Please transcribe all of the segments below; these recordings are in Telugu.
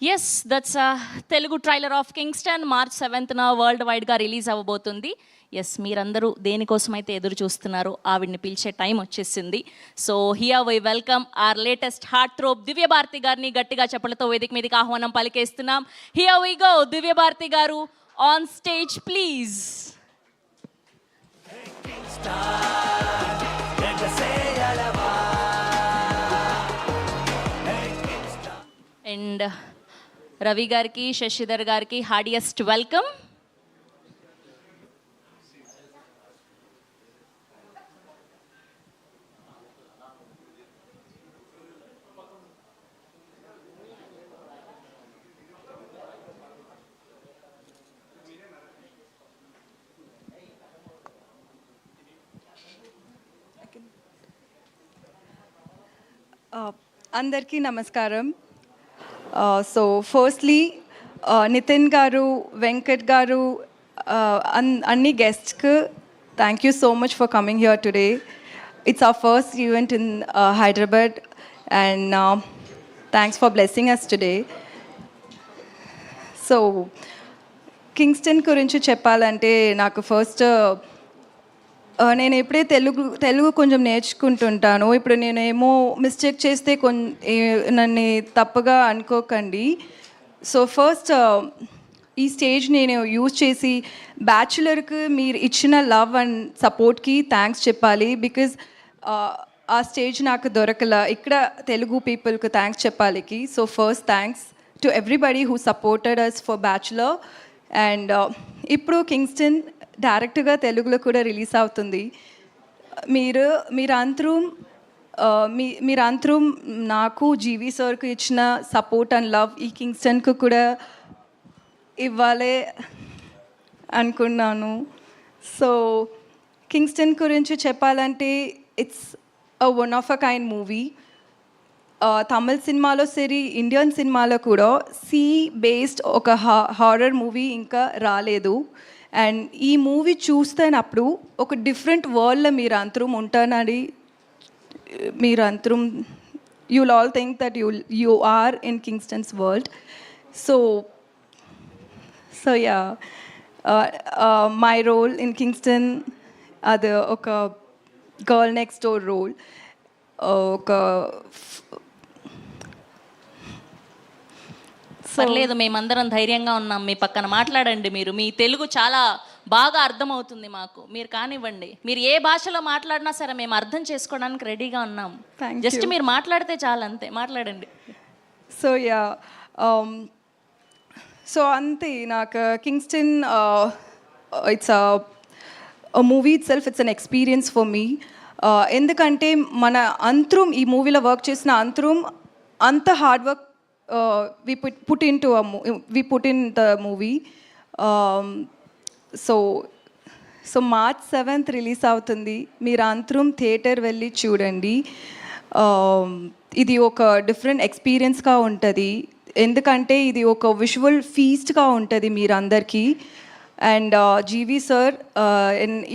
Yes that's Telugu trailer of Kingston March 7న వరల్డ్ వైడ్గా రిలీజ్ అవ్వబోతుంది. ఎస్, మీరందరూ దేనికోసమైతే ఎదురు చూస్తున్నారు ఆవిడ్ని పిలిచే టైం వచ్చేసింది. So here we welcome our latest heartthrob Divyabharathi గారిని గట్టిగా చెప్పలతో వేదిక మీదకి ఆహ్వానం పలికేస్తున్నాం. Here we go, Divyabharathi garu on stage please. And Ravi గారికి, శశిధర్ గారికి హార్డియస్ట్ వెల్కమ్. అందరికీ నమస్కారం. సో ఫస్ట్లీ నితిన్ గారు, వెంకట్ గారు, అన్ని గెస్ట్స్కి thank you so much for coming here today. It's our first event in Hyderabad and thanks for blessing us today. So Kingston గురించి చెప్పాలంటే నాకు ఫస్ట్ నేను ఎప్పుడే తెలుగు కొంచెం నేర్చుకుంటుంటాను. ఇప్పుడు నేనేమో మిస్టేక్ చేస్తే నన్ను తప్పుగా అనుకోకండి. సో ఫస్ట్ ఈ స్టేజ్ నేను యూజ్ చేసి బ్యాచులర్కి మీరు ఇచ్చిన లవ్ అండ్ సపోర్ట్కి థ్యాంక్స్ చెప్పాలి. బికాజ్ ఆ స్టేజ్ నాకు దొరకల. ఇక్కడ తెలుగు పీపుల్కి థ్యాంక్స్ చెప్పాలికి. So first thanks to everybody who supported us for Bachelor. And ఇప్పుడు కింగ్స్టన్ డైరెక్ట్గా తెలుగులో కూడా రిలీజ్ అవుతుంది. మీరందరూ నాకు జీవి సార్కు ఇచ్చిన సపోర్ట్ అండ్ లవ్ ఈ కింగ్స్టన్కు కూడా ఇవ్వాలి అనుకున్నాను. సో కింగ్స్టన్ గురించి చెప్పాలంటే it's one of a kind movie. తమిళ సినిమాలో సరి, ఇండియన్ సినిమాలో కూడా సీ బేస్డ్ ఒక హారర్ మూవీ ఇంకా రాలేదు. అండ్ ఈ మూవీ చూస్తున్నప్పుడు ఒక డిఫరెంట్ వరల్డ్లో మీరు అందరం ఉంటానని you will all think that you are in Kingston's world. So yeah, my role in Kingston అది ఒక గర్ల్ నెక్స్ట్ డోర్ రోల్. ఒక పర్లేదు, మేమందరం ధైర్యంగా ఉన్నాం. మీ పక్కన మాట్లాడండి. మీరు మీ తెలుగు చాలా బాగా అర్థమవుతుంది మాకు. మీరు కానివ్వండి, మీరు ఏ భాషలో మాట్లాడినా సరే మేము అర్థం చేసుకోవడానికి రెడీగా ఉన్నాం. జస్ట్ మీరు మాట్లాడితే చాలు, అంతే. మాట్లాడండి. సో యా, సో అంతే. నాకు Kingston it's movie it self, it's an experience for me. ఎందుకంటే మన అంతరం ఈ మూవీలో వర్క్ చేసిన అంతరం అంత hard work we put in the movie. So March 7th release అవుతుంది. మీరు అందరం థియేటర్ వెళ్ళి చూడండి. ఇది ఒక డిఫరెంట్ ఎక్స్పీరియన్స్గా ఉంటుంది. ఎందుకంటే ఇది ఒక విజువల్ ఫీస్ట్గా ఉంటుంది మీరందరికీ. అండ్ జీవి సార్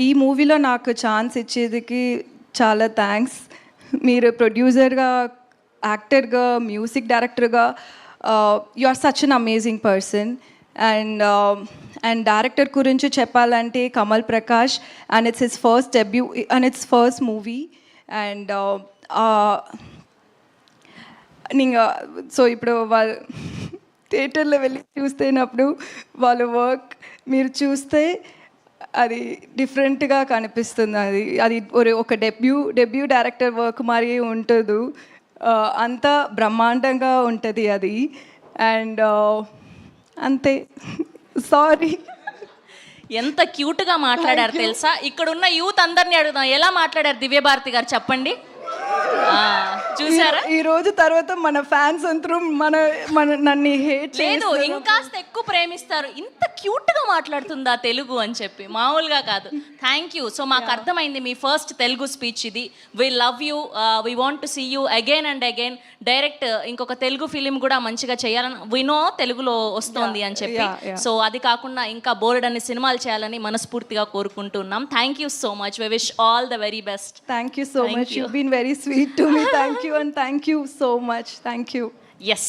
ఈ మూవీలో నాకు ఛాన్స్ ఇచ్చేదికి చాలా థ్యాంక్స్. మీరు ప్రొడ్యూసర్గా, యాక్టర్గా, మ్యూజిక్ డైరెక్టర్గా you are such an amazing person. And director గురించి చెప్పాలంటే Kamal Prakash, and it's his first debut and it's first movie. And so ఇప్పుడు వాళ్ళు థియేటర్లో వెళ్ళి చూస్తున్నప్పుడు వాళ్ళ వర్క్ మీరు చూస్తే అది డిఫరెంట్గా కనిపిస్తుంది. అది ఒక డెబ్యూ డైరెక్టర్ వర్క్ మరి ఉంటుంది. అంత బ్రహ్మాండంగా ఉంటుంది అది. అండ్ అంతే. సారీ. ఎంత క్యూట్గా మాట్లాడారు తెలుసా? ఇక్కడున్న యూత్ అందరినీ అడుగుదాం, ఎలా మాట్లాడారు దివ్యభారతి గారు చెప్పండి. చూసారా? ఈ రోజు తర్వాత మన ఫ్యాన్స్ అందరూ నన్ను హేట్ లేదు, ఇంకాస్త ఎక్కువ ప్రేమిస్తారు. ఇంత క్యూట్గా మాట్లాడుతుందా తెలుగు అని చెప్పి, మామూలుగా కాదు. Thank you. సో మాకు అర్థమైంది మీ ఫస్ట్ తెలుగు స్పీచ్ ఇది. We love you, we want to see you again and again. Direct ఇంకొక తెలుగు ఫిలిం కూడా మంచిగా చేయాలని వినో తెలుగులో వస్తుంది అని చెప్పి. సో అది కాకుండా ఇంకా బోర్డ్ అనే సినిమాలు చేయాలని మనస్ఫూర్తిగా కోరుకుంటున్నాం. Thank you so much. We wish all the very best. Thank you so much. You been very sweet to me. Thank you and thank you so much. Thank you. Yes.